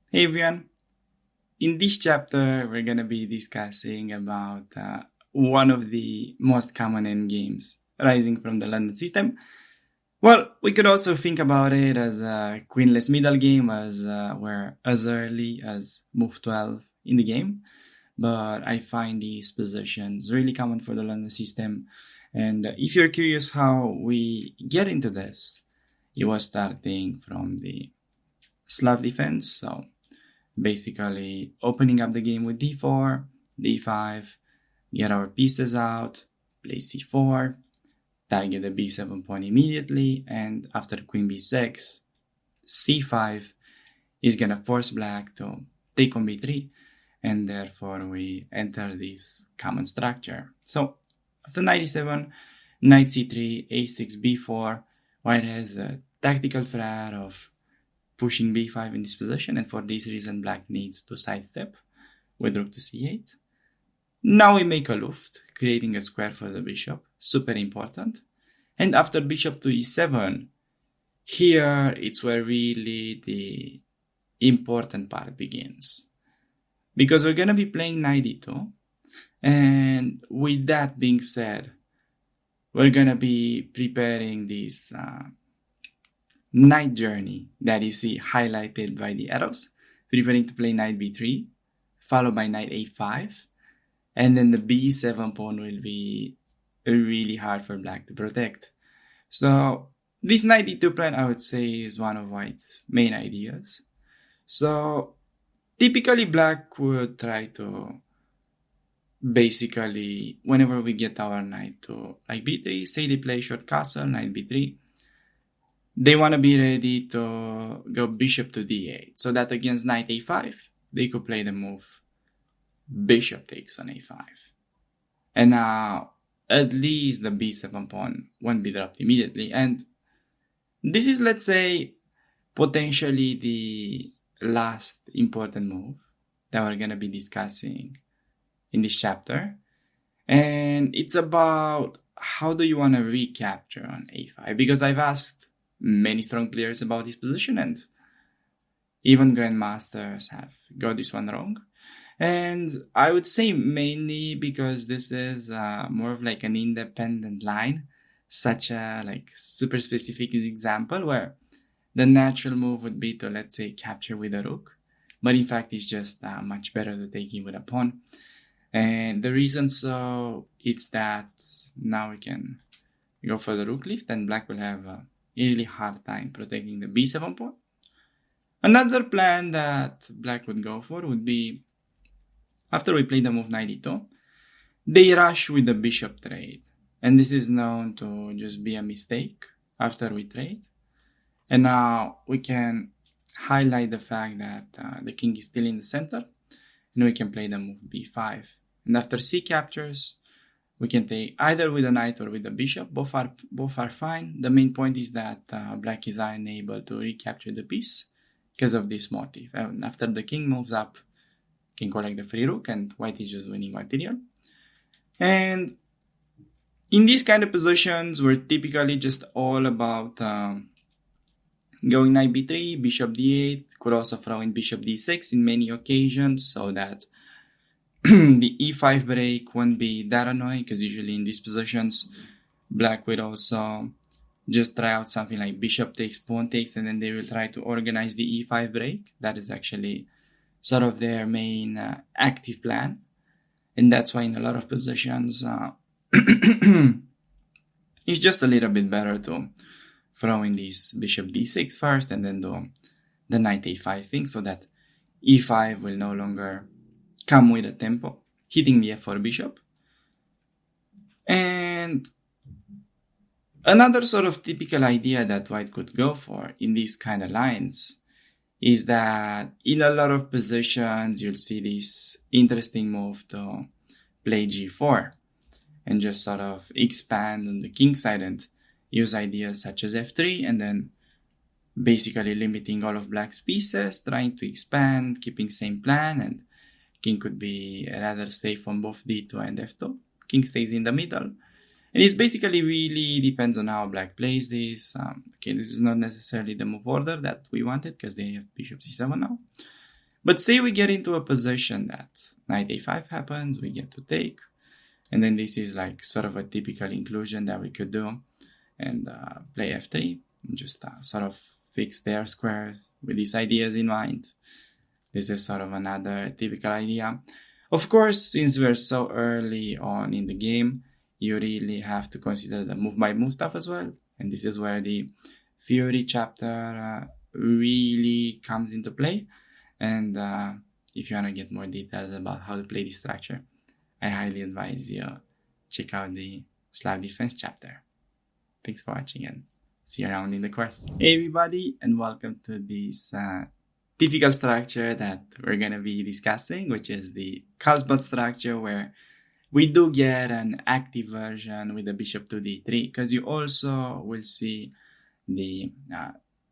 Hey everyone, in this chapter we're gonna be discussing about one of the most common endgames rising from the London system. Well, we could also think about it as a queenless middle game as we're as early as move 12 in the game, but I find these positions really common for the London system. And if you're curious how we get into this, you was starting from the Slav defense, so basically opening up the game with d4, d5, get our pieces out, play c4, target the b7 pawn immediately, and after queen b6, c5 is gonna force black to take on b3, and therefore we enter this common structure. So after knight e7, knight c3, a6, b4, white has a tactical threat of pushing b5 in this position, and for this reason black needs to sidestep with rook to c8. Now we make a luft, creating a square for the bishop, super important. And after bishop to e7, here it's where really the important part begins. Because we're gonna be playing knight e2, and with that being said, we're gonna be preparing this knight journey that you see highlighted by the arrows, preparing to play knight b3, followed by knight a5, and then the b7 pawn will be really hard for black to protect. So this knight e2 plan, I would say, is one of white's main ideas. So typically black would try to basically, whenever we get our knight to like b3, say they play short castle, knight b3, they want to be ready to go bishop to d8, so that against knight a5, they could play the move bishop takes on a5. And now, at least the b7 pawn won't be dropped immediately. And this is, let's say, potentially the last important move that we're going to be discussing in this chapter. And it's about how do you want to recapture on a5? Because I've asked many strong players about this position, and even grandmasters have got this one wrong. And I would say mainly because this is more of like an independent line, such a like super specific example where the natural move would be to, let's say, capture with a rook, but in fact it's just much better to take in with a pawn. And the reason so it's that now we can go for the rook lift, and black will have a really hard time protecting the b7 pawn. Another plan that black would go for would be, after we play the move knight e2, they rush with the bishop trade. And this is known to just be a mistake after we trade. And now we can highlight the fact that the king is still in the center, and we can play the move b5. And after c captures, we can take either with the knight or with the bishop. Both are fine. The main point is that black is unable to recapture the piece because of this motif. And after the king moves up, can collect the free rook, and white is just winning material. And in these kind of positions, we're typically just all about going knight b3, bishop d8, could also throw in bishop d6 in many occasions, so that the e5 break won't be that annoying, because usually in these positions, black would also just try out something like bishop takes, pawn takes, and then they will try to organize the e5 break. That is actually sort of their main active plan. And that's why in a lot of positions, it's just a little bit better to throw in this bishop d6 first and then do the knight a5 thing, so that e5 will no longer come with a tempo, hitting the f4 bishop. And another sort of typical idea that white could go for in these kind of lines is that in a lot of positions, you'll see this interesting move to play g4 and just sort of expand on the king side and use ideas such as f3, and then basically limiting all of black's pieces, trying to expand, keeping same plan, and king could be rather safe on both d2 and f2. King stays in the middle. And it basically really depends on how black plays this. Okay, this is not necessarily the move order that we wanted, because they have bishop c7 now. But say we get into a position that knight a5 happens, we get to take, and then this is like sort of a typical inclusion that we could do, and play f3, and just sort of fix their squares with these ideas in mind. This is sort of another typical idea. Of course, since we're so early on in the game, you really have to consider the move by move stuff as well. And this is where the theory chapter really comes into play. And if you want to get more details about how to play this structure, I highly advise you check out the Slav defense chapter. Thanks for watching and see you around in the course. Hey everybody, and welcome to this typical structure that we're going to be discussing, which is the Carlsbad structure, where we do get an active version with the bishop to d3, because you also will see the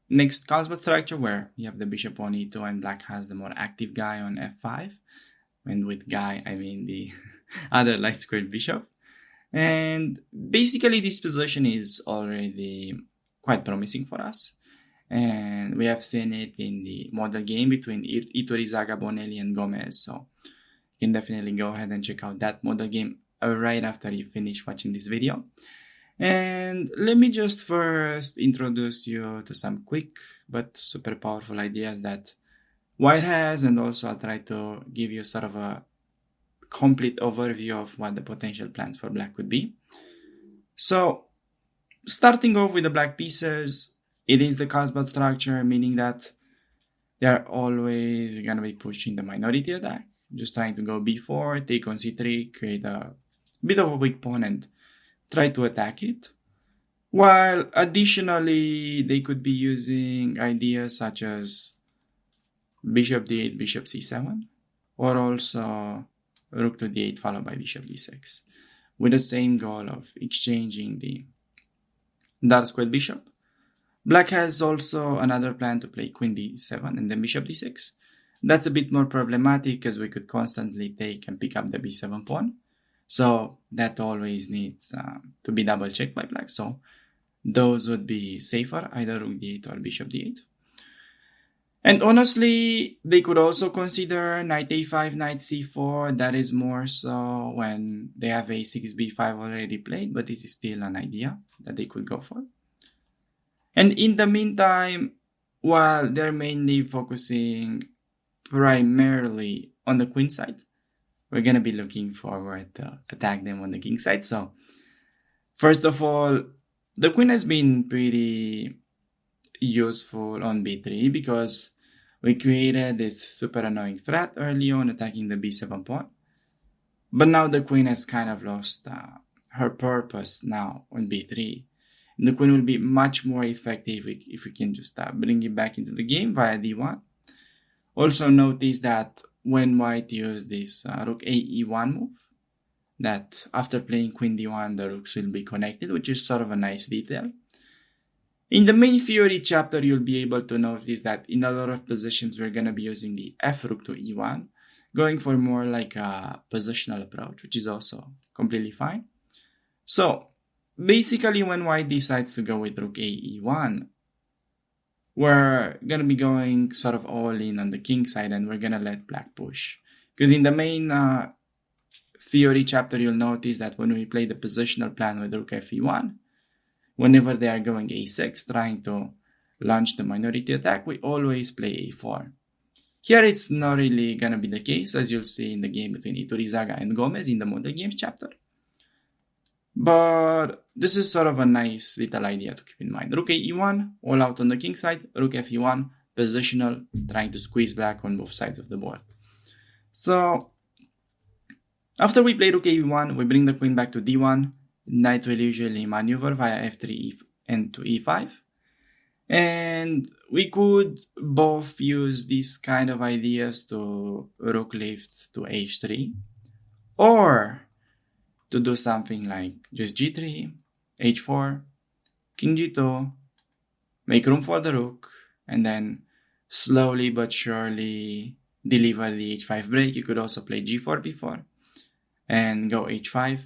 next Carlsbad structure where you have the bishop on e2 and black has the more active guy on f5. And with guy, I mean the other light squared bishop. And basically this position is already quite promising for us. And we have seen it in the model game between Iturrizaga, Bonelli, and Gomez. So you can definitely go ahead and check out that model game right after you finish watching this video. And let me just first introduce you to some quick but super powerful ideas that White has, and also I'll try to give you sort of a complete overview of what the potential plans for black could be. So starting off with the black pieces, it is the Carlsbad structure, meaning that they're always going to be pushing the minority attack, just trying to go b4, take on c3, create a bit of a weak pawn and try to attack it. While additionally, they could be using ideas such as bishop d8, bishop c7, or also rook to d8 followed by bishop d6, with the same goal of exchanging the dark squared bishop. Black has also another plan to play queen d7 and then bishop d6. That's a bit more problematic because we could constantly take and pick up the b7 pawn. So that always needs to be double checked by black. So those would be safer, either rook d8 or bishop d8. And honestly, they could also consider knight a5, knight c4. That is more so when they have a6, b5 already played, but this is still an idea that they could go for. And in the meantime, while they're mainly focusing primarily on the queen side, we're going to be looking forward to attack them on the king side. So first of all, the queen has been pretty useful on b3 because we created this super annoying threat early on attacking the b7 pawn. But now the queen has kind of lost her purpose now on b3. And the queen will be much more effective if we can just bring it back into the game via d1. Also notice that when white used this rook a e1 move, that after playing queen d1, the rooks will be connected, which is sort of a nice detail. In the main theory chapter, you'll be able to notice that in a lot of positions, we're going to be using the f rook to e1, going for more like a positional approach, which is also completely fine. So basically, when white decides to go with rook a e1, we're going to be going sort of all in on the king side, and we're going to let black push. Because in the main theory chapter, you'll notice that when we play the positional plan with rook fe1, whenever they are going a6, trying to launch the minority attack, we always play a4. Here, it's not really going to be the case, as you'll see in the game between Iturrizaga and Gomez in the model games chapter. But this is sort of a nice little idea to keep in mind. Rook e1, all out on the king side. Rook fe1, positional, trying to squeeze black on both sides of the board. So after we play rook e1, we bring the queen back to d1. Knight will usually maneuver via f3 and to e5. And we could both use these kind of ideas to rook lift to h3, or to do something like just g3, h4, king g2, make room for the rook, and then slowly but surely deliver the h5 break. You could also play g4 before and go h5.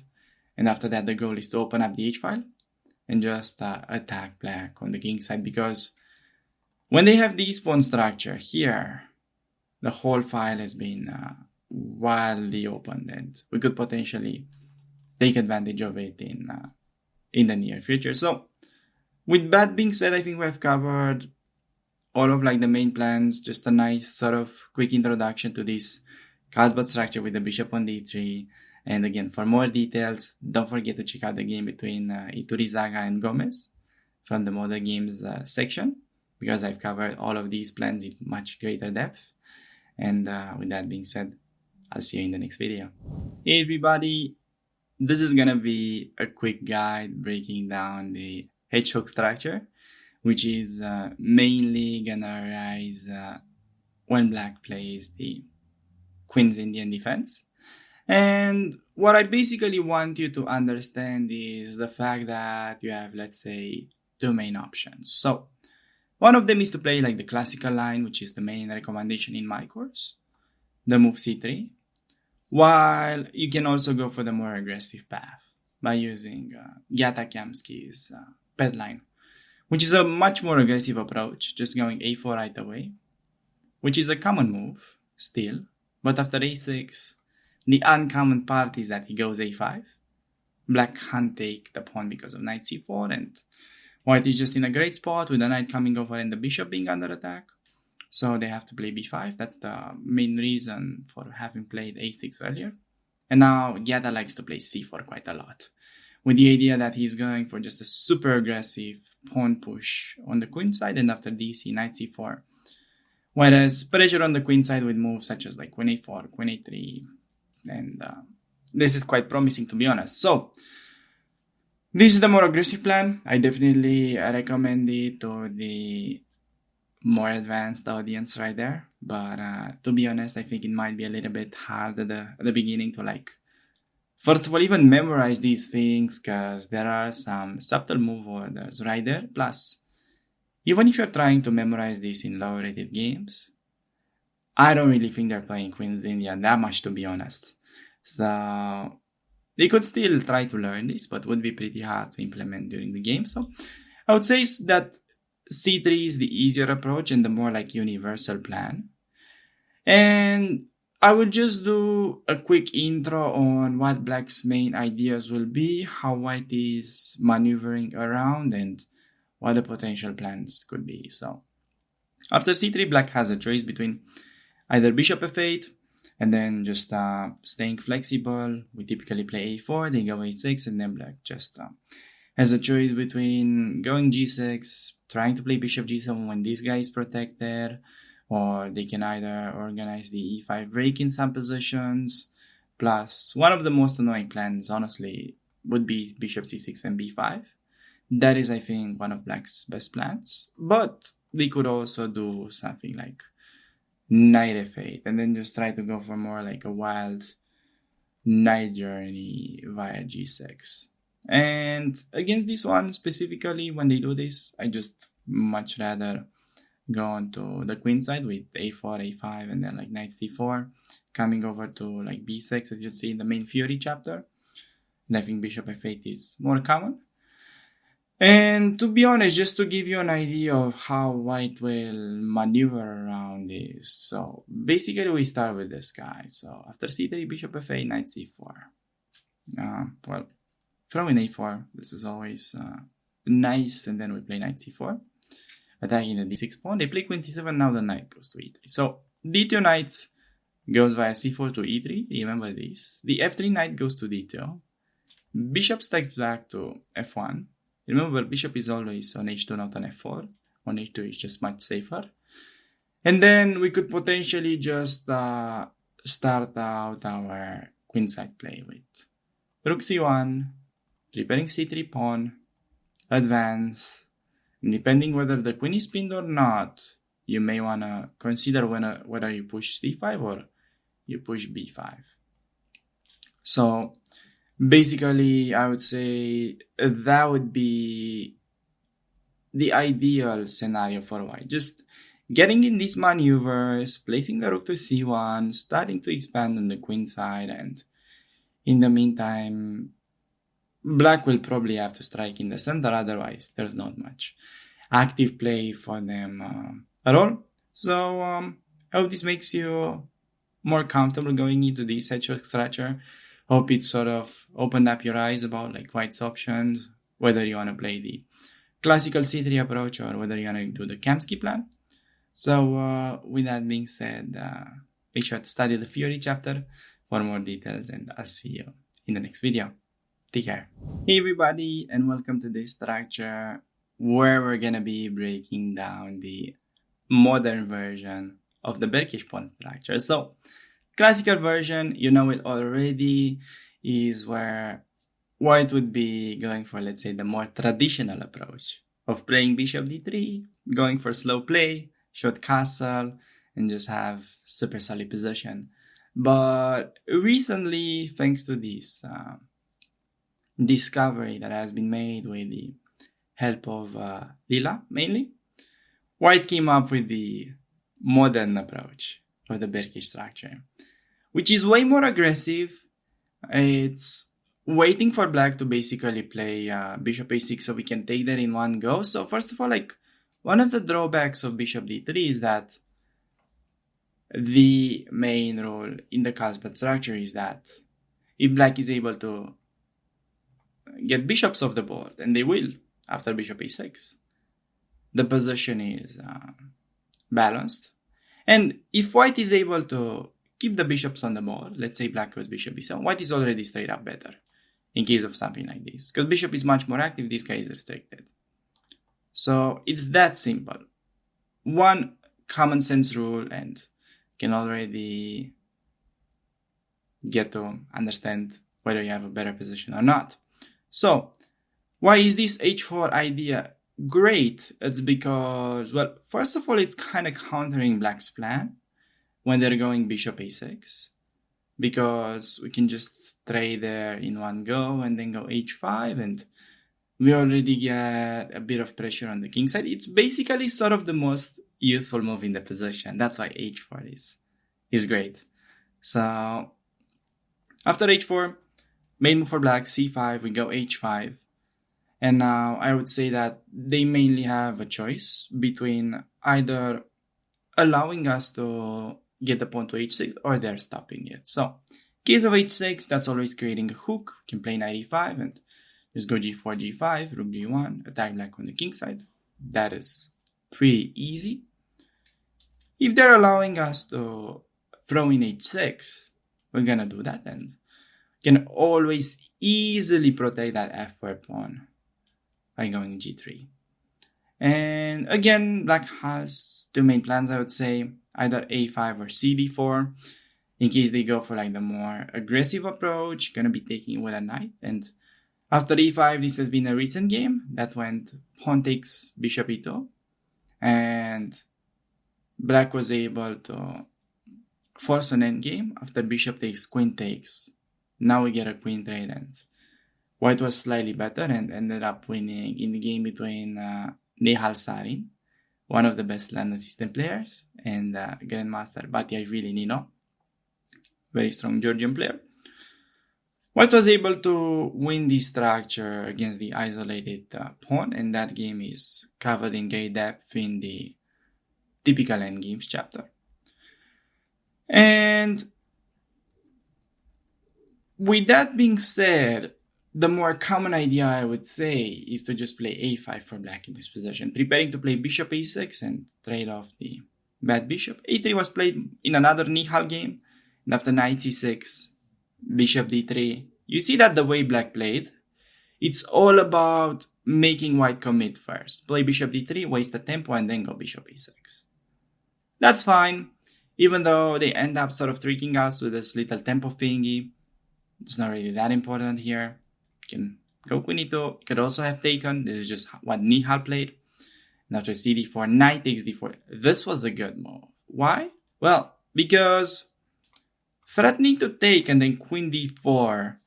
And after that, the goal is to open up the h-file and just attack black on the king side. Because when they have this pawn structure here, the whole file has been wildly opened, and we could potentially take advantage of it in the near future. So, with that being said, I think we have covered all of like the main plans. Just a nice sort of quick introduction to this Carlsbad structure with the bishop on d3. And again, for more details, don't forget to check out the game between Iturrizaga and Gomez from the Modern Games section, because I've covered all of these plans in much greater depth. And with that being said, I'll see you in the next video. Hey everybody, this is gonna be a quick guide breaking down the H-hook structure, which is mainly gonna arise when Black plays the Queen's Indian defense. And what I basically want you to understand is the fact that you have, let's say, two main options. So one of them is to play like the classical line, which is the main recommendation in my course, the move c3, while you can also go for the more aggressive path by using Gyata Kamsky's pet line, which is a much more aggressive approach, just going a4 right away, which is a common move still, but after a6, the uncommon part is that he goes a5. Black can't take the pawn because of knight c4, and white is just in a great spot with the knight coming over and the bishop being under attack. So they have to play b5. That's the main reason for having played a6 earlier. And now Gyata likes to play c4 quite a lot, with the idea that he's going for just a super aggressive pawn push on the queen side, and after dc, knight c4. Whereas pressure on the queen side with moves such as like queen a4, queen a3, and this is quite promising, to be honest. So this is the more aggressive plan. I definitely recommend it to the more advanced audience right there. But to be honest, I think it might be a little bit hard at the beginning to like, first of all, even memorize these things, because there are some subtle move orders right there. Plus, even if you're trying to memorize this in lower rated games, I don't really think they're playing Queen's India that much, to be honest. So they could still try to learn this, but would be pretty hard to implement during the game. So I would say that c3 is the easier approach and the more like universal plan. And I will just do a quick intro on what Black's main ideas will be, how White is maneuvering around, and what the potential plans could be. So after c3, Black has a choice between either bishop f8, and then just staying flexible. We typically play a4, they go a6, and then Black just has a choice between going g6, trying to play bishop g7 when this guy is protected, or they can either organize the e5 break in some positions. Plus, one of the most annoying plans, honestly, would be bishop c6 and b5. That is, I think, one of Black's best plans. But they could also do something like knight f8, and then just try to go for more like a wild knight journey via g6. And against this one specifically, when they do this, I just much rather go on to the queen side with a4, a5, and then like knight c4, coming over to like b6, as you see in the main Fury chapter. And I think bishop f8 is more common. And to be honest, just to give you an idea of how White will maneuver around this. So basically we start with this guy. So after c3, bishop f8, knight c4. Well, throwing a4, this is always nice, and then we play knight c4. Attacking the d6 pawn, they play queen c7, now the knight goes to e3. So d2 knight goes via c4 to e3, remember this. The f3 knight goes to d2. Bishop steps back to f1. Remember, bishop is always on h2, not on f4. On h2 is just much safer. And then we could potentially just start out our queenside play with rook c1, preparing c3 pawn, advance. And depending whether the queen is pinned or not, you may want to consider whether you push c5 or you push b5. So basically, I would say that would be the ideal scenario for White. Just getting in these maneuvers, placing the rook to c1, starting to expand on the queen side, and in the meantime, Black will probably have to strike in the center, otherwise there's not much active play for them at all. So I hope this makes you more comfortable going into this hedgehog structure. Hope it sort of opened up your eyes about like white's options, whether you want to play the classical C3 approach or whether you want to do the Kamsky plan. So with that being said, make sure to study the theory chapter for more details, and I'll see you in the next video. Take care. Hey everybody, and welcome to this structure where we're gonna be breaking down the modern version of the Berkish pawn structure. So, classical version, you know it already, is where white would be going for, let's say, the more traditional approach of playing bishop d3, going for slow play, short castle, and just have super solid position. But recently, thanks to this discovery that has been made with the help of Lila, mainly, white came up with the modern approach of the Berkish structure, which is way more aggressive. It's waiting for black to basically play bishop a6 so we can take that in one go. So first of all, like, one of the drawbacks of bishop d3 is that the main rule in the Carlsbad structure is that if black is able to get bishops off the board, and they will after bishop a6, the position is balanced. And if white is able to keep the bishops on the board, let's say black goes bishop b7, white is already straight up better in case of something like this, because bishop is much more active, this guy is restricted. So it's that simple. One common sense rule, and can already get to understand whether you have a better position or not. So why is this h4 idea great? It's because, well, first of all, it's kind of countering black's plan when they're going bishop a6, because we can just trade there in one go and then go h5, and we already get a bit of pressure on the king side. It's basically sort of the most useful move in the position. That's why h4 is great. So after h4, main move for black, c5, we go h5. And now I would say that they mainly have a choice between either allowing us to get the pawn to h6 or they're stopping it. So, case of h6, that's always creating a hook. We can play knight e5 and just go g4, g5, rook g1, attack black on the king side. That is pretty easy. If they're allowing us to throw in h6, we're gonna do that, and can always easily protect that f4 pawn by going g3. And again, black has two main plans, I would say, either a5 or cd4. In case they go for like the more aggressive approach, gonna be taking with a knight. And after e5, this has been a recent game that went pawn takes bishop e2, and black was able to force an endgame after bishop takes, queen takes. Now we get a queen trade, and white was slightly better and ended up winning in the game between Nehal Sarin, one of the best London system players, and Grandmaster Batiashvili Nino, very strong Georgian player. White was able to win this structure against the isolated pawn, and that game is covered in great depth in the typical endgames chapter. And with that being said, the more common idea, I would say, is to just play a5 for black in this position, preparing to play bishop a6 and trade off the bad bishop. a3 was played in another Nihal game, and after knight c6, bishop d3. You see that the way black played, it's all about making white commit first. Play bishop d3, waste the tempo, and then go bishop a6. That's fine, even though they end up sort of tricking us with this little tempo thingy. It's not really that important here. You can go queen e2. You could also have taken. This is just what Nihal played. And after cd4, knight takes d4. This was a good move. Why? Well, because threatening to take and then queen d4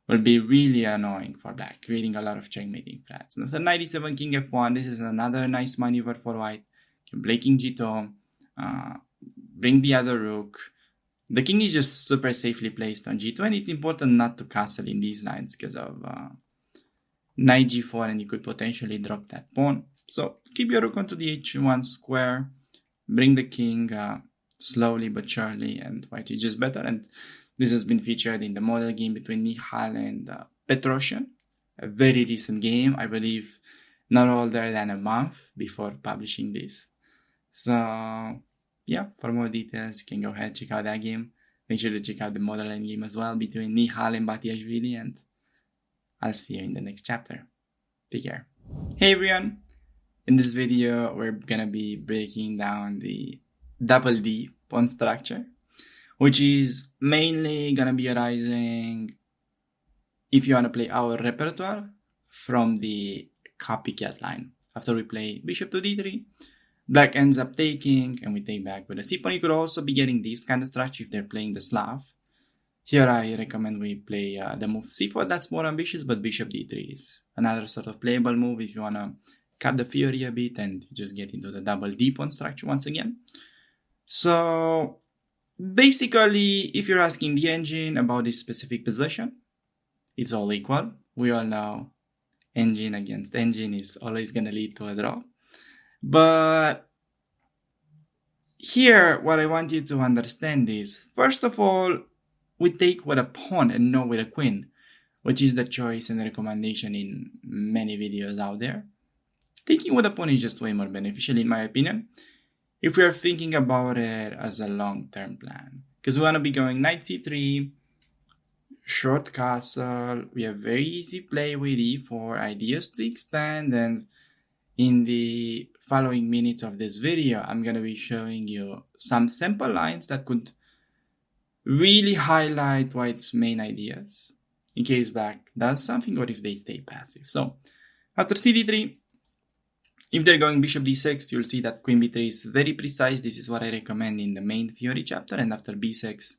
will be really annoying for black, creating a lot of checkmating threats. And after knight e7, king f1, this is another nice maneuver for white. You can play king g2, bring the other rook. The king is just super safely placed on g2, and it's important not to castle in these lines because of knight g4, and you could potentially drop that pawn. So keep your rook onto the h1 square, bring the king slowly but surely, and white is just better. And this has been featured in the model game between Nihal and Petrosian, a very recent game, I believe not older than a month before publishing this. So yeah, for more details, you can go ahead, check out that game. Make sure to check out the model end game as well between Nihal and Batiashvili, and I'll see you in the next chapter. Take care. Hey everyone! In this video, we're gonna be breaking down the double D pawn structure, which is mainly gonna be arising if you wanna play our repertoire from the copycat line. After we play bishop to d3, black ends up taking, and we take back with a c pawn. You could also be getting this kind of structure if they're playing the Slav. Here I recommend we play the move c4. That's more ambitious, but bishop d3 is another sort of playable move if you want to cut the theory a bit and just get into the double D pawn structure once again. So basically, if you're asking the engine about this specific position, it's all equal. We all know engine against engine is always going to lead to a draw. But here, what I want you to understand is, first of all, we take with a pawn and not with a queen, which is the choice and recommendation in many videos out there. Taking with a pawn is just way more beneficial in my opinion, if we are thinking about it as a long-term plan. Because we want to be going knight c3, short castle, we have very easy play with e4, ideas to expand, and in the following minutes of this video, I'm going to be showing you some sample lines that could really highlight White's main ideas in case black does something or if they stay passive. So after cd3, if they're going bishop d6, you'll see that queen b3 is very precise. This is what I recommend in the main theory chapter. And after b6,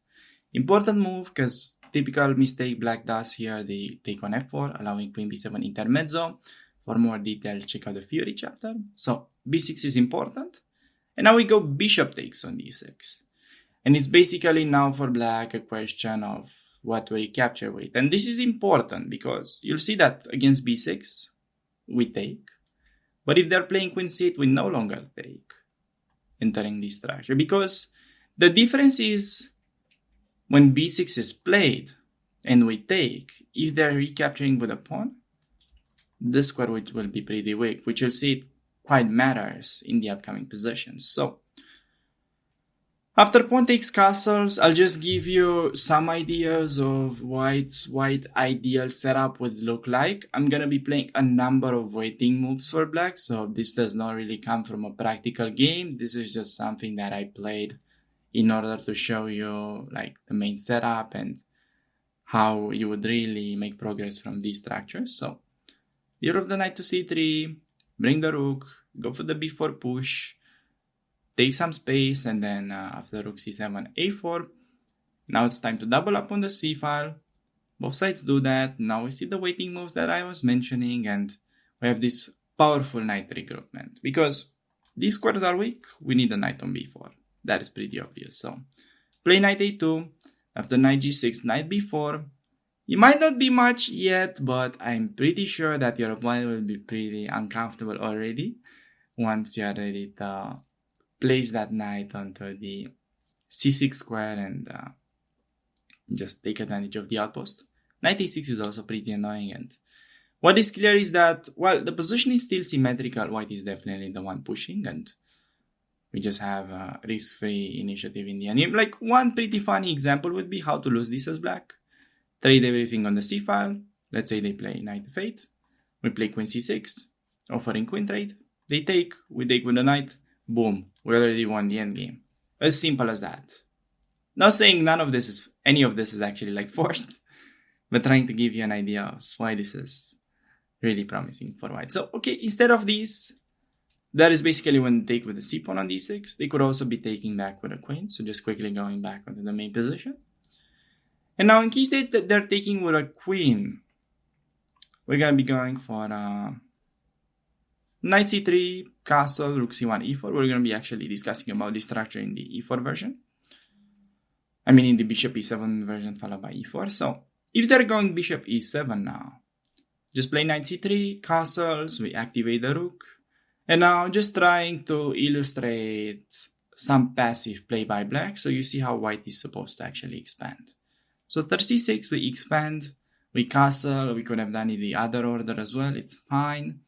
important move, because typical mistake black does here, they take on f4, allowing queen b7 intermezzo. For more detail, check out the theory chapter. So b6 is important. And now we go bishop takes on d6. And it's basically now for black a question of what we capture with. And this is important because you'll see that against b6, we take. But if they're playing queen c8, we no longer take, entering this structure. Because the difference is when b6 is played and we take, if they're recapturing with a pawn, the square root will be pretty weak, which you'll see it quite matters in the upcoming positions. So after pawn takes castles, I'll just give you some ideas of white ideal setup would look like. I'm going to be playing a number of waiting moves for black, so this does not really come from a practical game. This is just something that I played in order to show you like the main setup and how you would really make progress from these structures. So, deal of the knight to c3, bring the rook, go for the b4 push, take some space, and then after rook c7, a4. Now it's time to double up on the c file. Both sides do that. Now we see the waiting moves that I was mentioning, and we have this powerful knight regroupment. Because these squares are weak, we need a knight on b4. That is pretty obvious. So play knight a2, after knight g6, knight b4. You might not be much yet, but I'm pretty sure that your opponent will be pretty uncomfortable already once you're ready to place that knight onto the c6 square and just take advantage of the outpost. Knight a6 is also pretty annoying, and what is clear is that while the position is still symmetrical, white is definitely the one pushing, and we just have a risk-free initiative in the end. Like one pretty funny example would be how to lose this as black. Trade everything on the c file. Let's say they play knight f8. We play queen c6, offering queen trade. They take, we take with the knight. Boom, we already won the endgame. As simple as that. Not saying any of this is actually like forced, but trying to give you an idea of why this is really promising for white. So, okay, instead of these, that is basically when they take with the c pawn on d6. They could also be taking back with a queen, so just quickly going back onto the main position. And now in case they're taking with a queen, we're going to be going for knight c3, castle, rook c1, e4. We're going to be actually discussing about this structure in the e4 version. I mean in the bishop e7 version followed by e4. So if they're going bishop e7 now, just play knight c3, castles, we activate the rook. And now just trying to illustrate some passive play by black, so you see how white is supposed to actually expand. So after c6, we expand, we castle, we could have done it the other order as well, it's fine.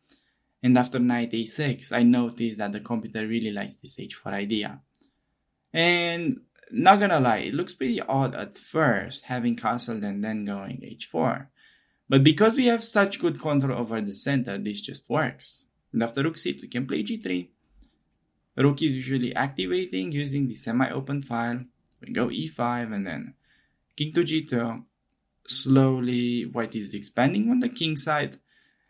And after knight a6, I noticed that the computer really likes this h4 idea. And not gonna lie, it looks pretty odd at first, having castled and then going h4. But because we have such good control over the center, this just works. And after rook c8, we can play g3. Rook is usually activating using the semi-open file. We go e5 and then king to g2. Slowly, white is expanding on the king side.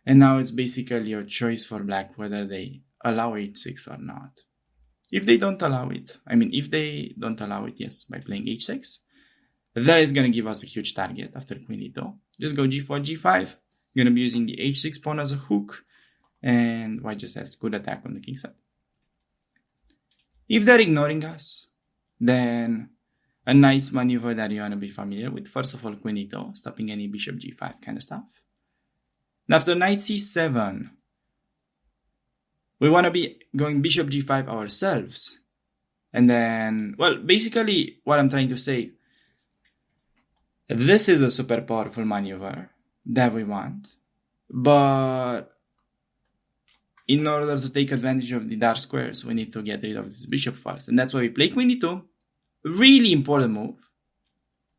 And now it's basically a choice for black whether they allow h6 or not. If they don't allow it, yes, by playing h6, that is going to give us a huge target after queen e2. Just go g4, g5. Going to be using the h6 pawn as a hook. And white just has good attack on the king side. If they're ignoring us, then a nice maneuver that you want to be familiar with. First of all, queen e2, stopping any bishop g5 kind of stuff. And after knight c7, we want to be going bishop g5 ourselves. And then, well, basically what I'm trying to say, this is a super powerful maneuver that we want. But in order to take advantage of the dark squares, we need to get rid of this bishop first. And that's why we play queen e2. Really important move.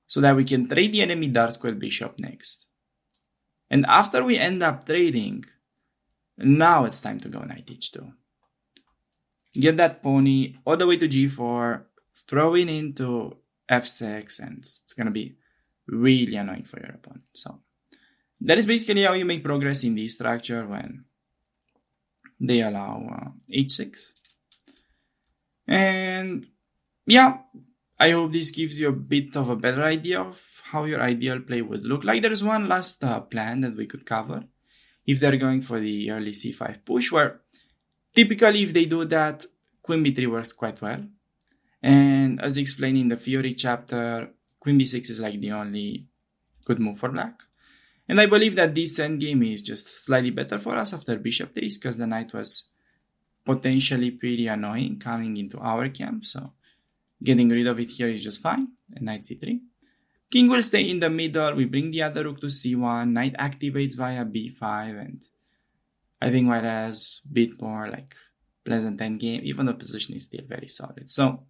So that we can trade the enemy dark square bishop next. And after we end up trading, now it's time to go knight h2. Get that pony all the way to g4, throw it into f6, and it's going to be really annoying for your opponent. So that is basically how you make progress in this structure when they allow h6. And yeah, I hope this gives you a bit of a better idea of how your ideal play would look like. There's one last plan that we could cover. If they're going for the early c5 push, where typically if they do that, queen b3 works quite well. And as explained in the Fiori chapter, queen b6 is like the only good move for black. And I believe that this endgame is just slightly better for us after bishop takes, because the knight was potentially pretty annoying coming into our camp. So getting rid of it here is just fine. And knight c3. King will stay in the middle. We bring the other rook to c1. Knight activates via b5. And I think white has a bit more like pleasant endgame, even though the position is still very solid. So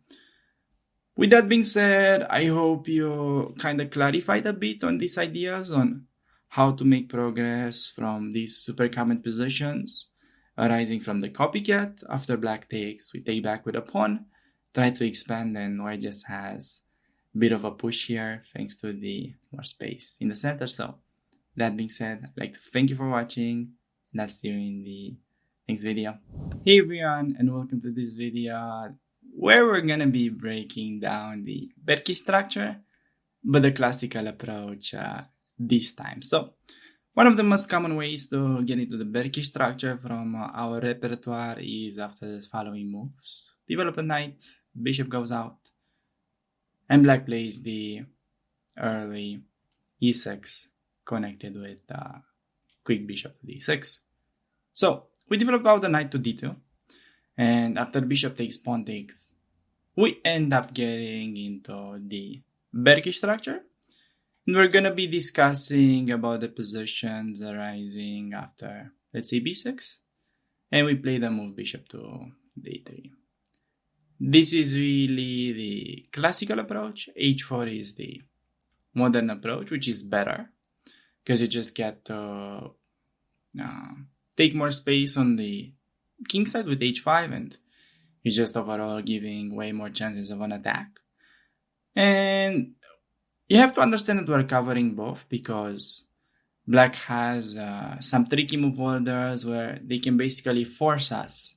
with that being said, I hope you kind of clarified a bit on these ideas on how to make progress from these super common positions arising from the copycat. After black takes, we take back with a pawn, try to expand, and white just has a bit of a push here thanks to the more space in the center. So that being said, I'd like to thank you for watching, and I'll see you in the next video. Hey everyone, and welcome to this video where we're gonna be breaking down the Berki structure, but the classical approach this time. So one of the most common ways to get into the Berki structure from our repertoire is after the following moves. Develop a knight, bishop goes out, and black plays the early e6 connected with quick bishop to d6. So we develop out the knight to d2, and after bishop takes, pawn takes, we end up getting into the Berki structure. And we're going to be discussing about the positions arising after, let's say, b6. And we play the move bishop to d3. This is really the classical approach. h4 is the modern approach, which is better, because you just get to take more space on the king side with h5, and you're just overall giving way more chances of an attack. And you have to understand that we're covering both, because black has some tricky move orders where they can basically force us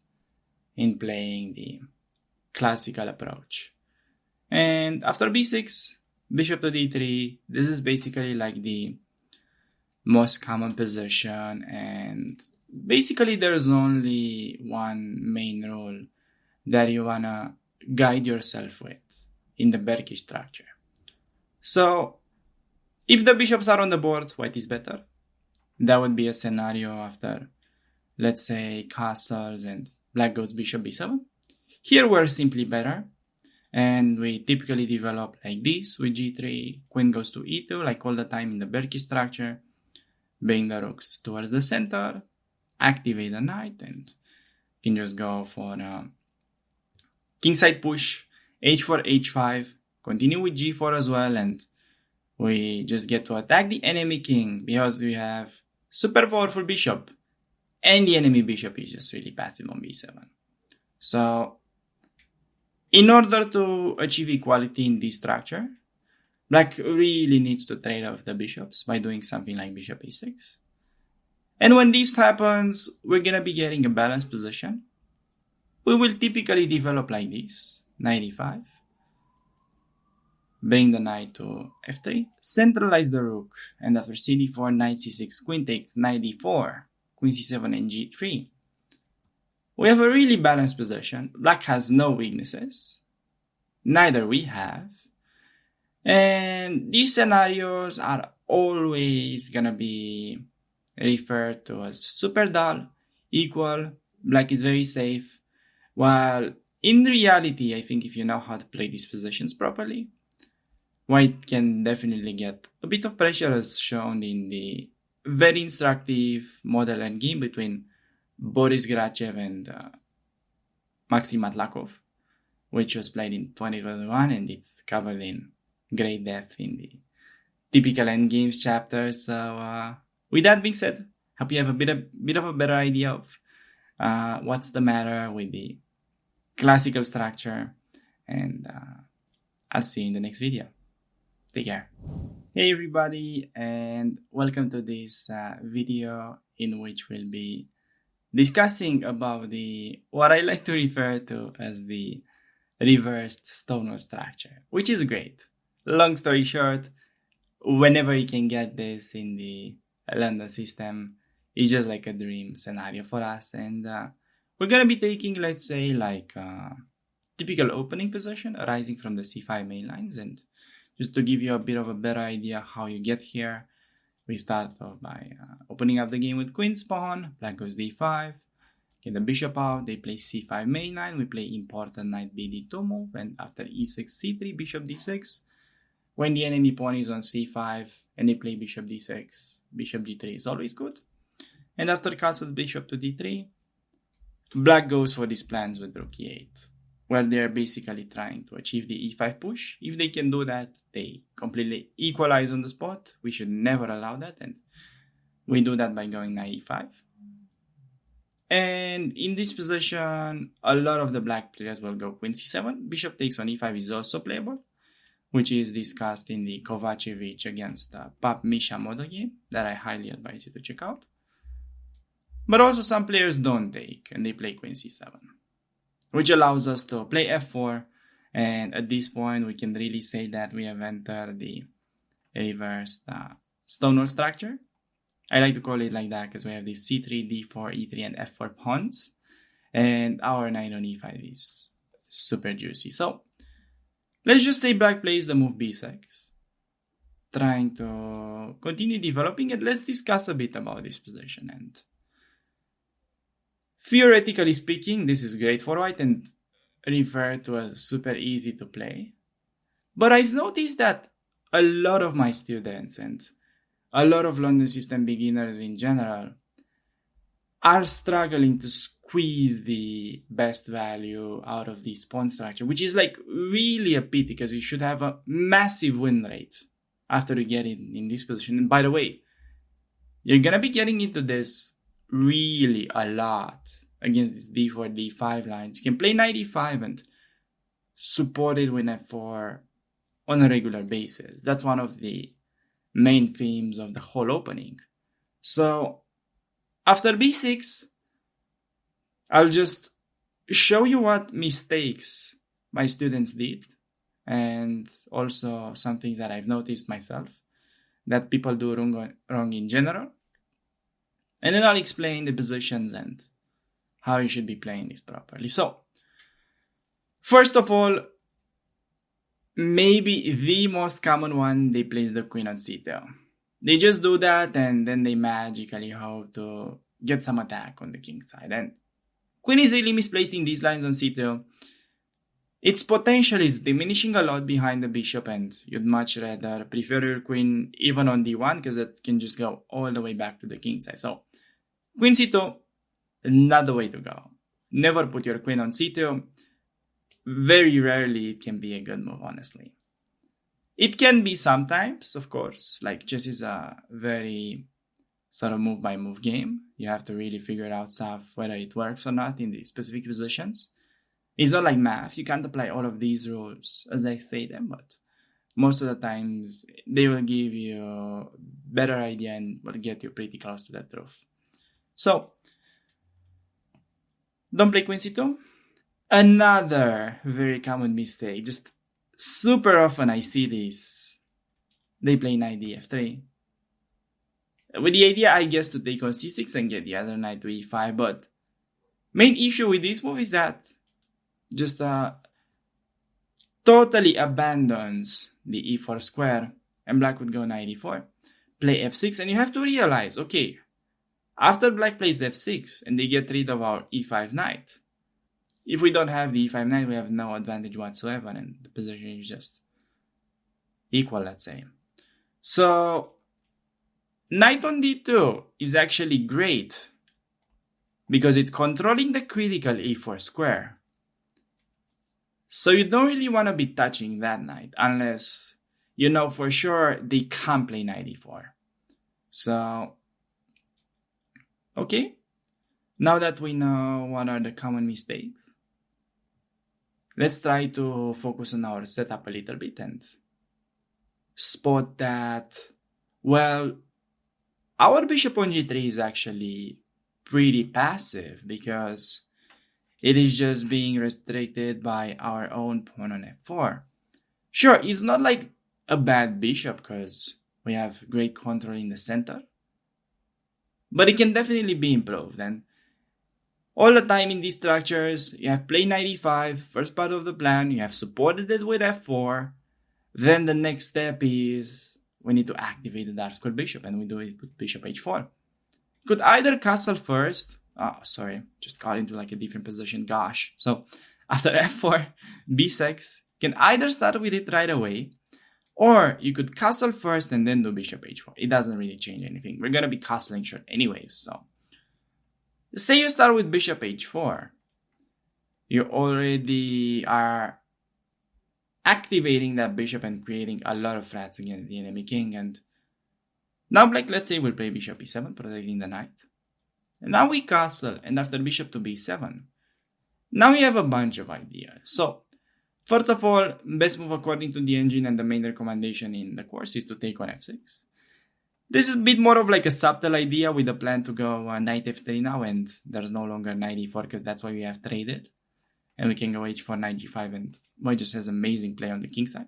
in playing the classical approach. And after b6, bishop to d3, this is basically like the most common position, and basically there's only one main rule that you wanna guide yourself with in the Berki structure. So if the bishops are on the board, white is better. That would be a scenario after, let's say, castles and black goes bishop b7. Here we're simply better, and we typically develop like this with g3, queen goes to e2, like all the time in the Berkey structure, bring the rooks towards the center, activate the knight, and you can just go for kingside push, h4, h5, continue with g4 as well, and we just get to attack the enemy king because we have super powerful bishop, and the enemy bishop is just really passive on b7. So in order to achieve equality in this structure, black really needs to trade off the bishops by doing something like bishop a6. And when this happens, we're going to be getting a balanced position. We will typically develop like this, knight e5. Bring the knight to f3. Centralize the rook. And after cd4, knight c6, queen takes, knight d4, queen c7 and g3. We have a really balanced position. Black has no weaknesses. Neither we have. And these scenarios are always going to be referred to as super dull, equal, black is very safe. While in reality, I think if you know how to play these positions properly, white can definitely get a bit of pressure as shown in the very instructive model endgame between Boris Grachev and Maxim Matlakov, which was played in 2021, and it's covered in great depth in the typical endgames chapter. So with that being said, hope you have a bit of a better idea of what's the matter with the classical structure, and I'll see you in the next video. Take care. Hey everybody, and welcome to this video in which we'll be discussing about what I like to refer to as the reversed Stonewall structure, which is great. Long story short, whenever you can get this in the London system, it's just like a dream scenario for us. And we're going to be taking, let's say, like typical opening position arising from the c5 main lines. And just to give you a bit of a better idea how you get here, we start off by opening up the game with queen's pawn. Black goes d5, get the bishop out, they play c5 main line, we play important knight bd2 move, and after e6 c3, bishop d6. When the enemy pawn is on c5 and they play bishop d6, bishop d3 is always good. And after castle bishop to d3, black goes for these plans with rook e8, where they're basically trying to achieve the e5 push. If they can do that, they completely equalize on the spot. We should never allow that, and we do that by going knight e5. And in this position, a lot of the black players will go queen c7. Bishop takes on e5 is also playable, which is discussed in the Kovacevic against Pap Misha model game that I highly advise you to check out. But also some players don't take, and they play queen c7, which allows us to play f4. And at this point, we can really say that we have entered the reversed Stonewall structure. I like to call it like that because we have these c3, d4, e3, and f4 pawns. And our knight on e5 is super juicy. So let's just say black plays the move b6, trying to continue developing it. Let's discuss a bit about this position. And theoretically speaking, this is great for white and referred to as super easy to play. But I've noticed that a lot of my students and a lot of London system beginners in general are struggling to squeeze the best value out of this pawn structure, which is like really a pity because you should have a massive win rate after you get in this position. And by the way, you're going to be getting into this really a lot against this d4, d5 lines. You can play knight e5 and support it with f4 on a regular basis. That's one of the main themes of the whole opening. So after b6, I'll just show you what mistakes my students did, and also something that I've noticed myself that people do wrong in general. And then I'll explain the positions and how you should be playing this properly. So, first of all, maybe the most common one, they place the queen on c2. They just do that and then they magically hope to get some attack on the king side. And queen is really misplaced in these lines on c2 its potential is diminishing a lot behind the bishop, and you'd much rather prefer your queen even on d1 because it can just go all the way back to the king side. So queen c2, not the way to go. Never put your queen on c2. Very rarely it can be a good move, honestly. It can be sometimes, of course. Like, chess is a very sort of move by move game. You have to really figure out stuff, whether it works or not in the specific positions. It's not like math. You can't apply all of these rules as I say them, but most of the times they will give you a better idea and will get you pretty close to the truth. So, don't play queen c2. Another very common mistake, just super often I see this. They play knight df3. With the idea, I guess, to take on c6 and get the other knight to e5, but main issue with this move is that just totally abandons the e4 square, and black would go knight e4, play f6, and you have to realize, okay, after black plays f6 and they get rid of our e5 knight, if we don't have the e5 knight, we have no advantage whatsoever, and the position is just equal, let's say. So knight on d2 is actually great because it's controlling the critical e4 square. So you don't really want to be touching that knight unless you know for sure they can't play knight e4. So, okay. Now that we know what are the common mistakes, let's try to focus on our setup a little bit and spot that, well, our bishop on g3 is actually pretty passive because it is just being restricted by our own pawn on f4. Sure, it's not like a bad bishop because we have great control in the center, but it can definitely be improved. And all the time in these structures, you have play knight e5, first part of the plan, you have supported it with f4, then the next step is we need to activate the dark square bishop, and we do it with bishop h4. Could either castle first, just got into like a different position, gosh. So after f4, b6, can either start with it right away, or you could castle first and then do bishop h4. It doesn't really change anything. We're going to be castling short anyways, so. Say you start with bishop h4. You already are activating that bishop and creating a lot of threats against the enemy king. And now, like, let's say we'll play bishop e7, protecting the knight. And now we castle, and after bishop to b7, now we have a bunch of ideas. So, first of all, best move according to the engine and the main recommendation in the course is to take on f6. This is a bit more of like a subtle idea with a plan to go knight f3 now, and there's no longer knight e4 because that's why we have traded. And we can go h4, knight g5, and white just has amazing play on the king side.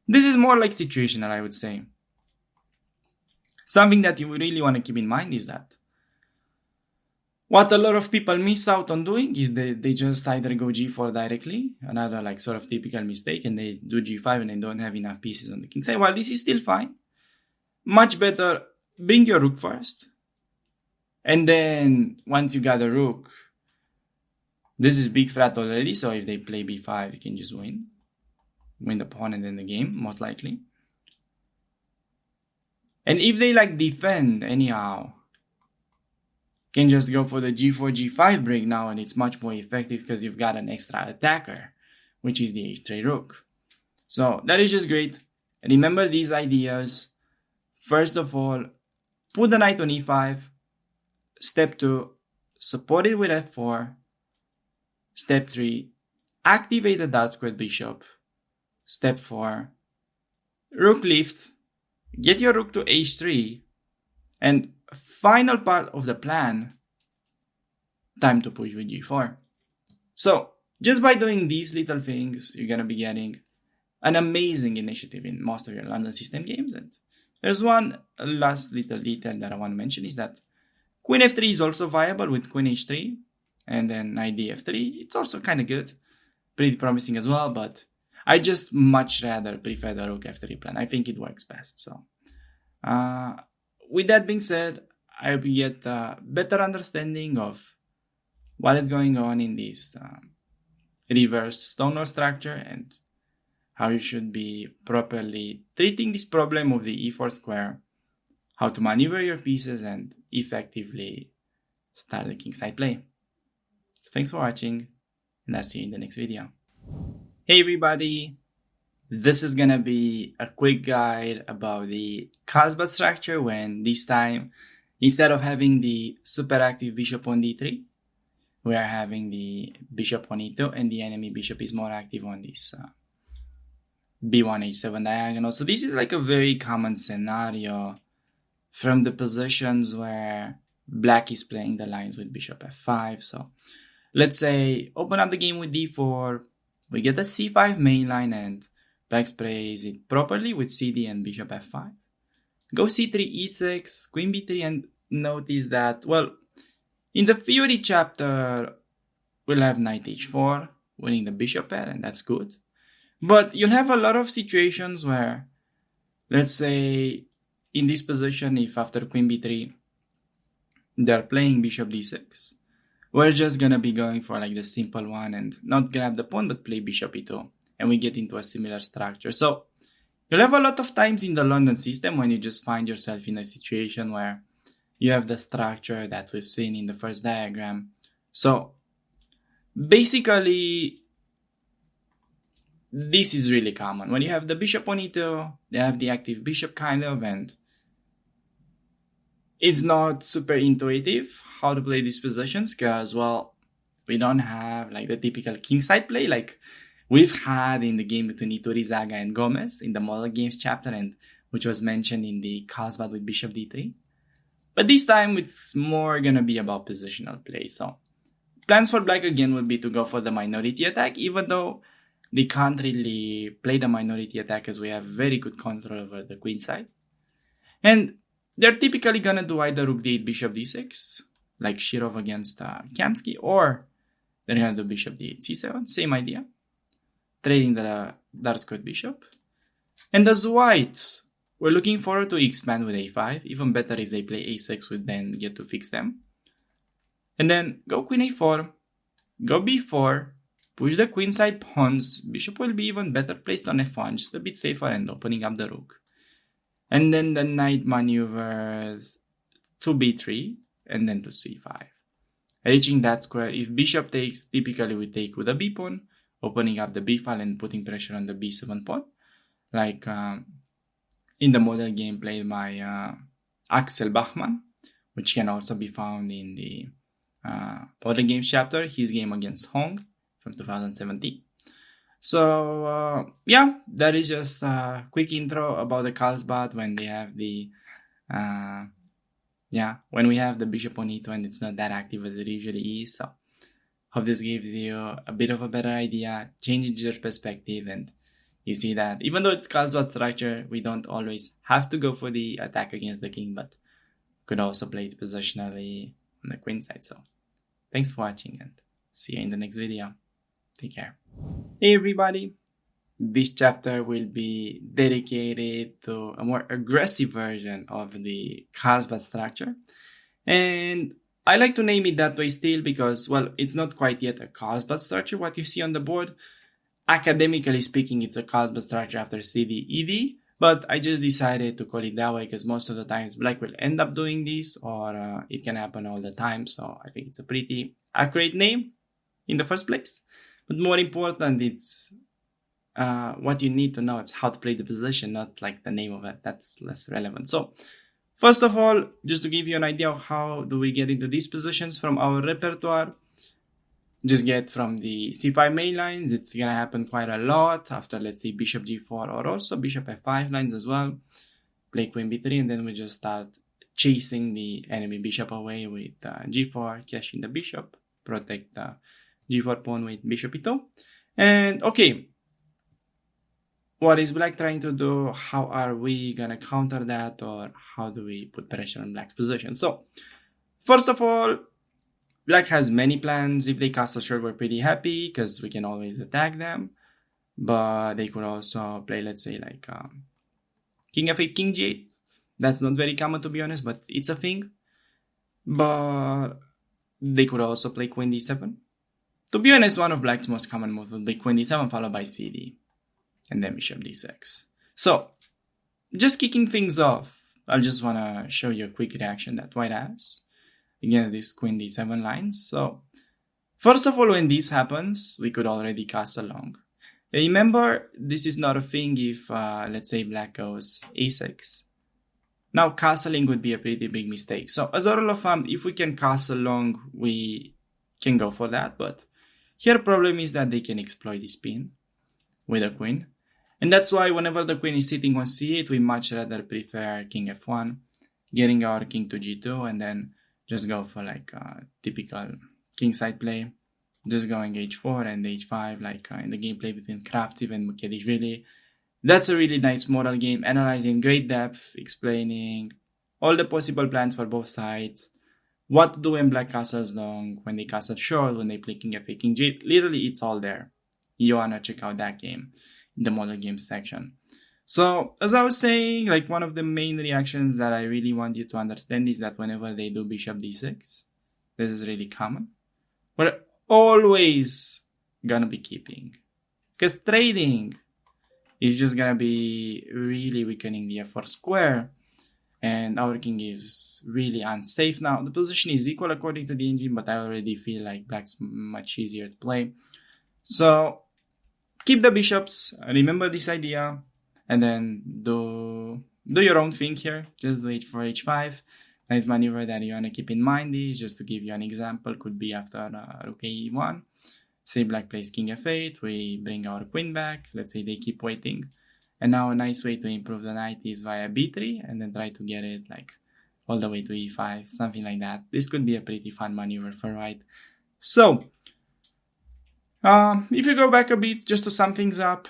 This is more like situational, I would say. Something that you really want to keep in mind is that what a lot of people miss out on doing is they just either go g4 directly, another like sort of typical mistake, and they do g5 and they don't have enough pieces on the king side. While this is still fine, much better bring your rook first. And then once you got a rook, this is big threat already, so if they play b5, you can just win the pawn and then the game, most likely. And if they like defend anyhow, can just go for the g4, g5 break now, and it's much more effective because you've got an extra attacker, which is the h3 rook. So that is just great. And remember these ideas. First of all, put the knight on e5. Step 2, support it with f4. Step 3, activate the dark squared bishop. Step 4, rook lifts. Get your rook to h3. And final part of the plan, time to push with g4. So, just by doing these little things, you're going to be getting an amazing initiative in most of your London system games. And there's one last little detail that I want to mention is that queen f3 is also viable with queen h3 and then knight df3. It's also kind of good, pretty promising as well, but I just much rather prefer the rook f3 plan. I think it works best. So, with that being said, I hope you get a better understanding of what is going on in this reverse stonework structure and how you should be properly treating this problem of the e4 square, how to maneuver your pieces and effectively start the kingside play. So thanks for watching, and I'll see you in the next video. Hey everybody! This is gonna be a quick guide about the Carlsbad structure when this time, instead of having the super active bishop on d3, we are having the bishop on e2 and the enemy bishop is more active on this b1 h7 diagonal. So this is like a very common scenario from the positions where black is playing the lines with bishop f5. So let's say open up the game with d4, we get the c5 main line and black plays it properly with cd and bishop f5. Go c3, e6, queen b3, and notice that, well, in the theory chapter, we'll have knight h4, winning the bishop pair, and that's good. But you'll have a lot of situations where, let's say, in this position, if after queen b3, they're playing bishop d6, we're just gonna be going for like the simple one and not grab the pawn, but play bishop e2, and we get into a similar structure. So you'll have a lot of times in the London system when you just find yourself in a situation where you have the structure that we've seen in the first diagram. So basically, this is really common. When you have the bishop on e2, they have the active bishop kind of, and it's not super intuitive how to play these positions because, well, we don't have like the typical kingside play like we've had in the game between Iturrizaga and Gomez in the model games chapter, and which was mentioned in the Carlsbad with bishop d3. But this time it's more gonna be about positional play. So plans for black again would be to go for the minority attack, even though they can't really play the minority attack as we have very good control over the queen side. And they're typically gonna do either rook d8, bishop d6, like Shirov against Kamsky, or they're gonna do bishop d8, c7, same idea, trading the dark squared bishop. And as white, we're looking forward to expand with a5, even better if they play a6, we then get to fix them. And then go queen a4, go b4, push the queenside pawns, bishop will be even better placed on f1, just a bit safer and opening up the rook. And then the knight maneuvers to b3 and then to c5. Reaching that square, if bishop takes, typically we take with a b pawn, opening up the b file and putting pressure on the b7 pawn, like in the model game played by Axel Bachmann, which can also be found in the model games chapter, his game against Hong from 2017. So yeah, that is just a quick intro about the Carlsbad when they have the when we have the bishop on e2 and it's not that active as it usually is. So hope this gives you a bit of a better idea, changes your perspective, and you see that even though it's Carlsbad structure, we don't always have to go for the attack against the king, but could also play it positionally on the queen side. So thanks for watching and see you in the next video. Take care. Hey everybody! This chapter will be dedicated to a more aggressive version of the Carlsbad structure. And I like to name it that way still because, well, it's not quite yet a Carlsbad structure, what you see on the board. Academically speaking, it's a Carlsbad structure after CD, ED, but I just decided to call it that way because most of the times black will end up doing this, or it can happen all the time. So I think it's a pretty accurate name in the first place. But more important, it's what you need to know. It's how to play the position, not like the name of it. That's less relevant. So first of all, just to give you an idea of how do we get into these positions from our repertoire, just get from the c5 main lines. It's going to happen quite a lot after, let's say, bishop g4 or also bishop f5 lines as well. Play queen b3 and then we just start chasing the enemy bishop away with g4, cashing the bishop, protect the g4 pawn with bishop e2. And okay, what is black trying to do? How are we going to counter that, or how do we put pressure on black's position? So first of all, black has many plans. If they castle short, we're pretty happy because we can always attack them. But they could also play, let's say, like king f8, king g8. That's not very common, to be honest, but it's a thing. But they could also play queen d7 To be honest, one of black's most common moves would be queen d7 followed by cd, and then bishop d6. So, just kicking things off, I just want to show you a quick reaction that white has against this queen d7 lines. So, first of all, when this happens, we could already castle long. Remember, this is not a thing if, let's say, black goes a6. Now, castling would be a pretty big mistake. So, as a rule of thumb, if we can castle long, we can go for that. But here, problem is that they can exploit this pin with a queen. And that's why whenever the queen is sitting on c8, we much rather prefer king f1, getting our king to g2, and then just go for like a typical kingside play. Just going h4 and h5, like in the gameplay between Kraftiv and Mukhedishvili. That's a really nice model game, analyzing great depth, explaining all the possible plans for both sides, what to do when black castles long, when they castle short, when they play king f8, king g8. Literally, it's all there. You wanna check out that game in the model games section. So, as I was saying, like one of the main reactions that I really want you to understand is that whenever they do bishop d6, this is really common. We're always gonna be keeping, because trading is just gonna be really weakening the f4 square, and our king is really unsafe now. The position is equal according to the engine, but I already feel like black's much easier to play. So keep the bishops, remember this idea, and then do your own thing here. Just do h4, h5. Nice maneuver that you want to keep in mind is, just to give you an example, could be after rook e1. Say black plays king f8, we bring our queen back. Let's say they keep waiting. And now a nice way to improve the knight is via b3, and then try to get it like all the way to e5, something like that. This could be a pretty fun maneuver for white. So, if you go back a bit, just to sum things up,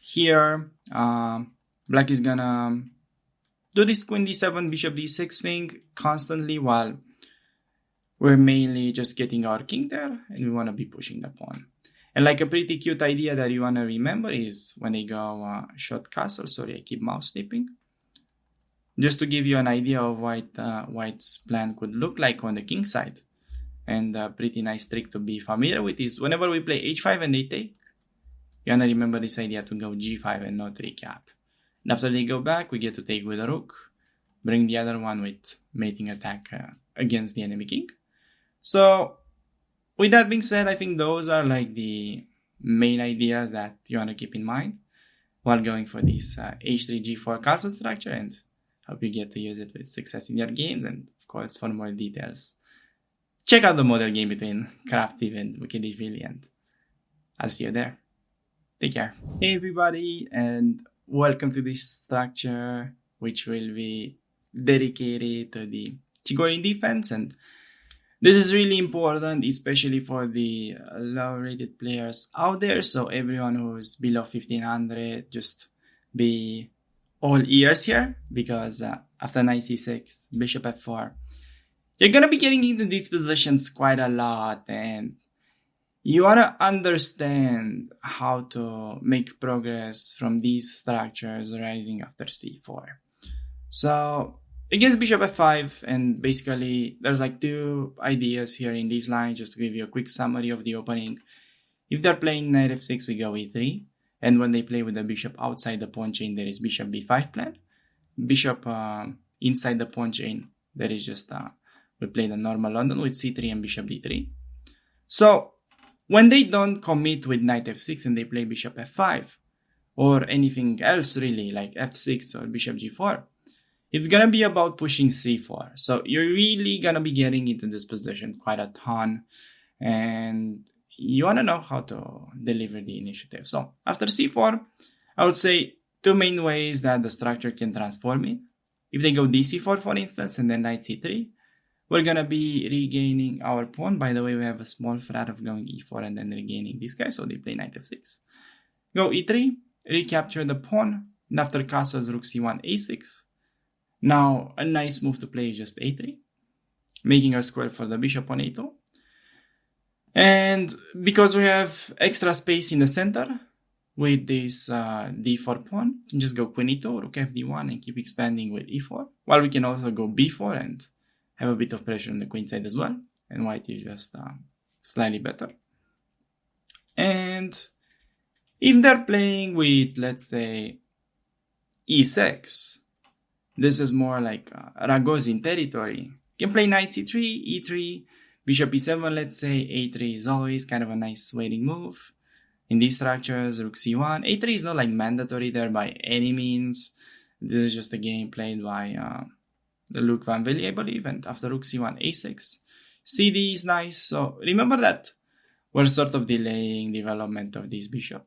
here, black is gonna do this queen d7, bishop d6 thing constantly, while we're mainly just getting our king there, and we want to be pushing the pawn. And like a pretty cute idea that you want to remember is when they go short castle, sorry, I keep mouse slipping, just to give you an idea of what white's plan could look like on the king side. And a pretty nice trick to be familiar with is whenever we play h5 and they take, you want to remember this idea to go g5 and not recap. And after they go back, we get to take with a rook, bring the other one with mating attack against the enemy king. So, with that being said, I think those are like the main ideas that you want to keep in mind while going for this h3, g4 castle structure, and hope you get to use it with success in your games. And of course, for more details, check out the model game between Kraftiv and Mukhedishvili, and I'll see you there. Take care. Hey everybody, and welcome to this structure, which will be dedicated to the Chigorin defense. And this is really important, especially for the low-rated players out there. So everyone who's below 1500, just be all ears here, because after knight c6, bishop f4, you're gonna be getting into these positions quite a lot, and you wanna understand how to make progress from these structures rising after c4. So against bishop f5, and basically there's like two ideas here in this line, just to give you a quick summary of the opening. If they're playing knight f6, we go e3, and when they play with the bishop outside the pawn chain, there is bishop b5 plan. Bishop inside the pawn chain, there is just we play the normal London with c3 and bishop d3. So when they don't commit with knight f6 and they play bishop f5, or anything else really, like f6 or bishop g4, it's gonna be about pushing c4. So you're really gonna be getting into this position quite a ton, and you wanna know how to deliver the initiative. So after c4, I would say two main ways that the structure can transform it. If they go dc4, for instance, and then knight c3, we're gonna be regaining our pawn. By the way, we have a small threat of going e4 and then regaining this guy, so they play knight f6. Go e3, recapture the pawn, and after castles rook c1, a6. Now, a nice move to play is just a3, making a square for the bishop on a2. And because we have extra space in the center with this d4 pawn, we can just go queen e2, rook fd1, and keep expanding with e4. While we can also go b4 and have a bit of pressure on the queen side as well. And white is just slightly better. And if they're playing with, let's say, e6, this is more like Ragozin territory. You can play knight c3, e3, bishop e7, let's say. a3 is always kind of a nice waiting move. In these structures, rook c1. a3 is not like mandatory there by any means. This is just a game played by Luc Van Villiers, I believe. And after rook c1, a6. cd is nice. So remember that we're sort of delaying development of this bishop.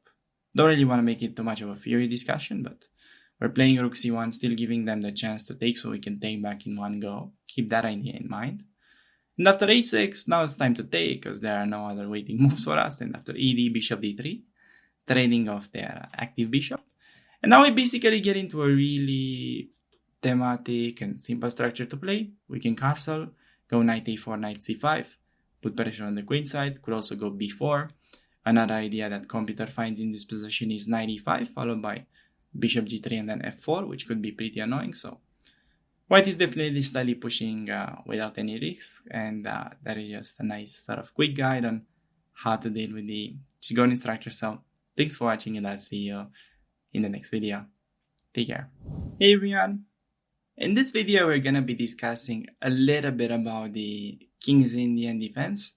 Don't really want to make it too much of a theory discussion, but we're playing rook c1, still giving them the chance to take so we can take back in one go. Keep that idea in mind. And after a6, now it's time to take because there are no other waiting moves for us. And after ed, bishop d3, trading off their active bishop. And now we basically get into a really thematic and simple structure to play. We can castle, go knight a4, knight c5, put pressure on the queen side. Could also go b4. Another idea that computer finds in this position is knight e5, followed by bishop g3 and then f4, which could be pretty annoying. So white is definitely slightly pushing without any risk, and that is just a nice sort of quick guide on how to deal with the Chigonin structure. So thanks for watching, and I'll see you in the next video. Take care. Hey everyone! In this video, we're gonna be discussing a little bit about the King's Indian defense,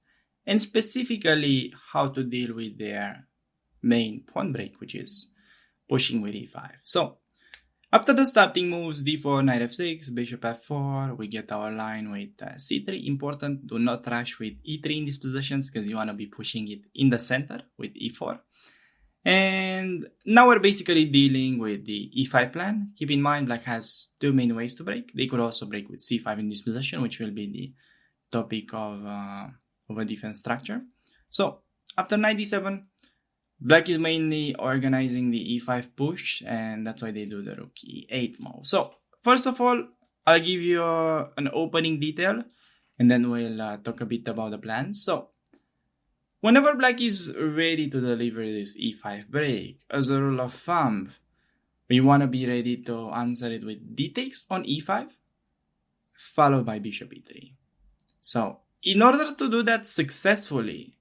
and specifically how to deal with their main pawn break, which is pushing with e5. So after the starting moves, d4, knight f6, bishop f4, we get our line with c3. Important, do not rush with e3 in these positions because you want to be pushing it in the center with e4. And now we're basically dealing with the e5 plan. Keep in mind, black has two main ways to break. They could also break with c5 in this position, which will be the topic of a defense structure. So after knight d7, black is mainly organizing the e5 push, and that's why they do the rook e8 move. So first of all, I'll give you an opening detail, and then we'll talk a bit about the plan. So whenever black is ready to deliver this e5 break, as a rule of thumb, we want to be ready to answer it with d takes on e5, followed by bishop e3. So in order to do that successfully,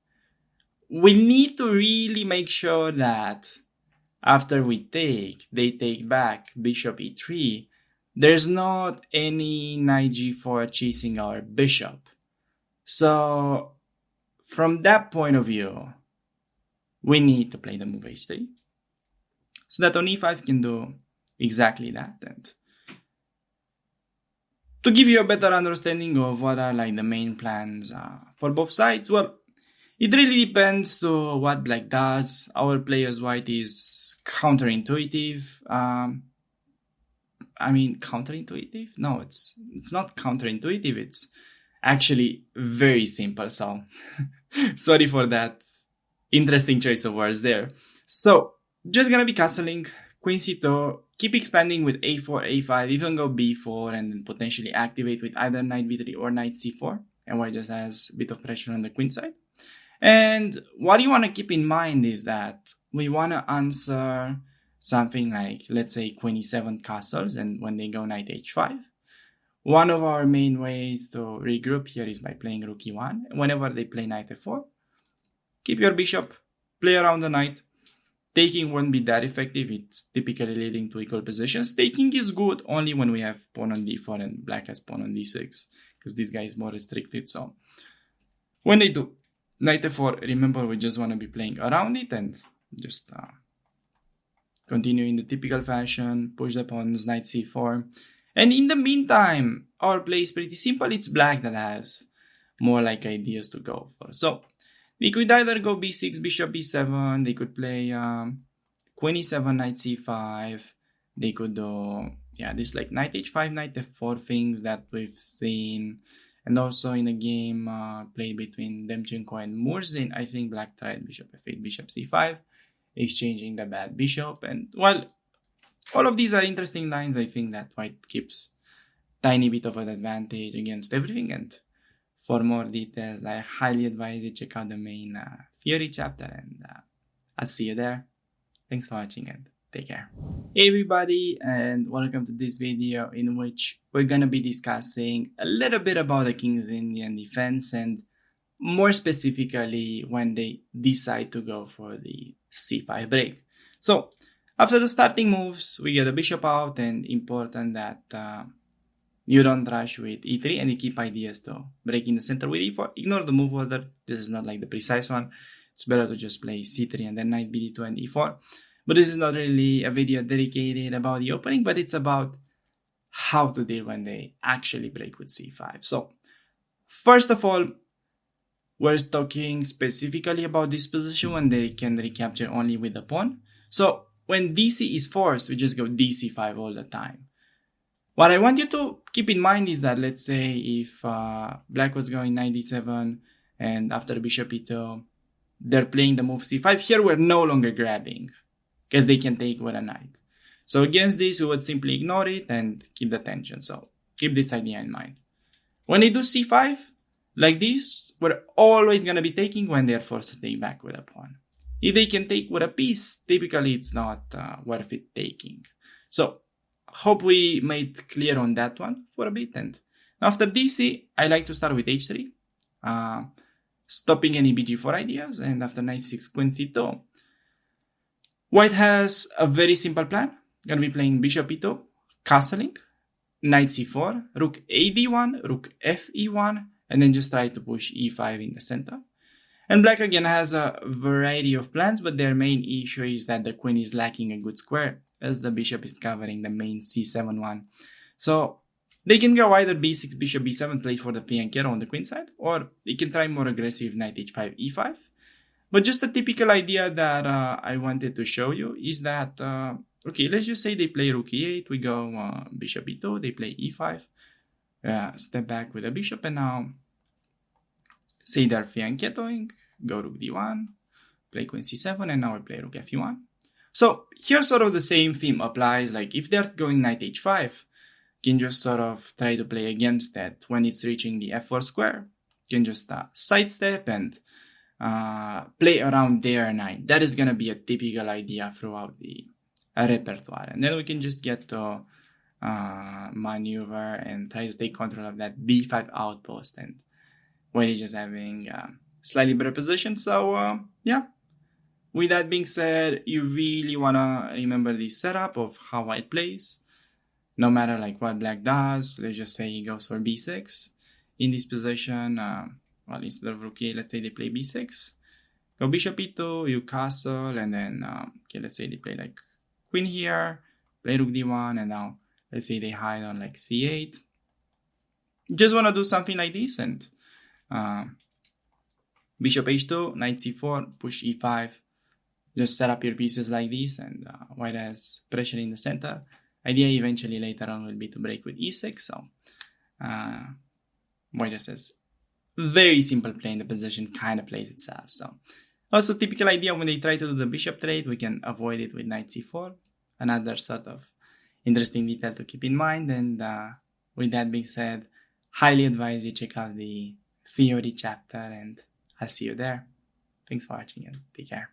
we need to really make sure that after we take, they take back bishop e3. There's not any knight g4 chasing our bishop. So from that point of view, we need to play the move h3. So that on e5 can do exactly that. And to give you a better understanding of what are like the main plans for both sides, well, it really depends to what black does. Our play as white is counterintuitive. Counterintuitive? No, it's not counterintuitive. It's actually very simple. So sorry for that interesting choice of words there. So just gonna be castling, queen c2, keep expanding with a4, a5, even go b4, and then potentially activate with either knight b3 or knight c4. And white just has a bit of pressure on the queen side. And what you want to keep in mind is that we want to answer something like, let's say, queen e7 castles, and when they go knight h5, one of our main ways to regroup here is by playing rook e1. Whenever they play knight f4, keep your bishop, play around the knight. Taking won't be that effective. It's typically leading to equal positions. Taking is good only when we have pawn on d4 and black has pawn on d6, because this guy is more restricted. So when they do knight f4, remember, we just want to be playing around it and just continue in the typical fashion, push the pawns, knight c4. And in the meantime, our play is pretty simple. It's black that has more like ideas to go for. So they could either go b6, bishop b7. They could play queen e7, knight c5. They could do, this like knight h5, knight f4 things that we've seen. And also in a game played between Demchenko and Murzin, I think black tried bishop f8, bishop c5, exchanging the bad bishop. And while all of these are interesting lines, I think that white keeps tiny bit of an advantage against everything. And for more details, I highly advise you check out the main theory chapter, and I'll see you there. Thanks for watching and take care. Hey everybody, and welcome to this video in which we're gonna be discussing a little bit about the King's Indian defense and more specifically when they decide to go for the c5 break. So after the starting moves, we get a bishop out, and important that you don't rush with e3 and you keep ideas to break in the center with e4. Ignore the move order. This is not like the precise one. It's better to just play c3 and then knight bd2 and e4. But this is not really a video dedicated about the opening, but it's about how to deal when they actually break with c5. So first of all, we're talking specifically about this position when they can recapture only with the pawn. So when dc is forced, we just go dc5 all the time. What I want you to keep in mind is that, let's say if black was going knight d7 and after bishop e2, they're playing the move c5. Here we're no longer grabbing because they can take with a knight. So against this, we would simply ignore it and keep the tension. So keep this idea in mind. When they do c5, like this, we're always going to be taking when they're forced to take back with a pawn. If they can take with a piece, typically it's not worth it taking. So hope we made clear on that one for a bit. And after dc, I like to start with h3, stopping any bg4 ideas. And after knight 6 queen c2, white has a very simple plan. Gonna be playing bishop e2, castling, knight c4, rook a d1, rook f e1, and then just try to push e5 in the center. And black again has a variety of plans, but their main issue is that the queen is lacking a good square, as the bishop is covering the main c7 one. So they can go either b6, bishop b7, play for the fianchetto on the queen side, or they can try more aggressive knight h5, e5. But just a typical idea that I wanted to show you is that, okay, let's just say they play rook e8, we go bishop e2, they play e5, step back with a bishop, and now say they're fianchettoing, go rook d1, play queen c7, and now we play rook f1. So here sort of the same theme applies. Like if they're going knight h5, you can just sort of try to play against that. When it's reaching the f4 square, you can just sidestep and play around their knight. That is going to be a typical idea throughout the repertoire. And then we can just get to maneuver and try to take control of that b5 outpost, and white is just having slightly better position. So yeah, with that being said, you really want to remember the setup of how white plays. No matter like what black does, let's just say he goes for b6 in this position. Well, instead of rook a, let's say they play b6, go bishop e2, you castle, and then okay, let's say they play like queen here, play rook d1, and now let's say they hide on like c8. You just want to do something like this, and bishop h2, knight c4, push e5. Just set up your pieces like this, and white has pressure in the center. Idea eventually later on will be to break with e6. So white just has very simple play, and the position kind of plays itself. So also typical idea when they try to do the bishop trade, we can avoid it with knight c4. Another sort of interesting detail to keep in mind. And with that being said, highly advise you check out the theory chapter, and I'll see you there. Thanks for watching and take care.